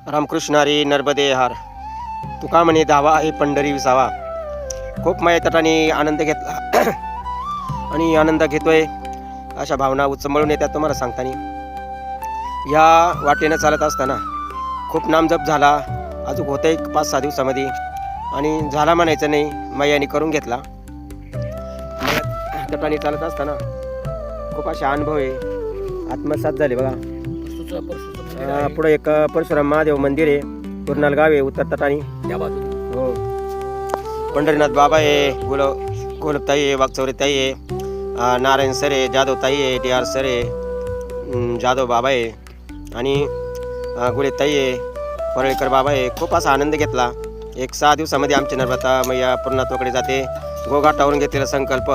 रामकृष्ण हरी नर्मदे हार. तुका म्हणे धावा आहे पंढरी विसावा. खूप माया तटाने आनंद घेतला आणि आनंद घेतोय अशा भावना उचंबळून येतात तुम्हाला सांगताना. या वाटेनं चालत असताना खूप नामजप झाला, अजून होतं एक 5-6 दिवसामध्ये, आणि झाला म्हणायचं नाही, मैयाने करून घेतला. तटाने चालत असताना खूप असे अनुभव आहे आत्मसात झाले बघा. पुढे एक परशुराम महादेव मंदिर आहे, तुरनाल गाव आहे उत्तर तटाने. हो, पंढरीनाथ बाबा आहे, गोलपताई आहे, वागचौरेताई आहे, नारायण सर आहे, जाधव ताई आहे, डी आर सर आहे, जाधव बाबा आहे, आणि गुळेताई आहे, परळीकर बाबा आहे. खूप असा आनंद घेतला. एक 6 दिवसामध्ये आमची नर्मदा मैया पूर्णत्वाकडे जाते. गोघाटावरून घेतलेला संकल्प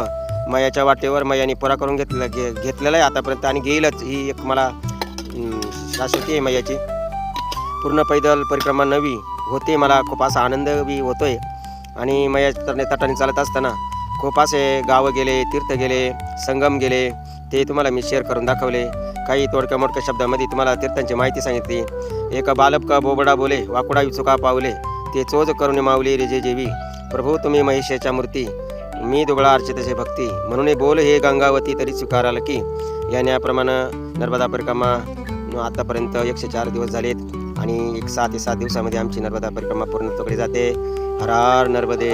मैयाच्या वाटेवर मैयाने पुरा करून घेतलेला आहे आतापर्यंत, आणि घेईलच. ही एक मला शाश्वती आहे मैयाची. पूर्ण पैदल परिक्रमा नवी होते. मला खूप असा आनंद बी होतोय. आणि मैयाच्या तटाने चालत असताना खूप असे गावं गेले, तीर्थ गेले, संगम गेले, ते तुम्हाला मी शेअर करून दाखवले. काही तोडक्या मोडक्या शब्दामध्ये तुम्हाला तीर्थांची माहिती सांगितली. एक बालक का बोबडा बोले, वाकुडा चुका पावले, ते चोज करून माऊली रे जे जेवी. प्रभू तुम्ही महेशाच्या मूर्ती, मी दुबळा अर्चितसे भक्ती, म्हणून बोल हे गंगावती तरी स्वीकाराल की. याप्रमाणे नर्मदा परिक्रमा आतापर्यंत 104 दिवस झालेत, आणि एक 6 ते 7 दिवसामध्ये आमची नर्मदा परिक्रमा पूर्णत्वाकडे जाते. हर हर नर्मदे.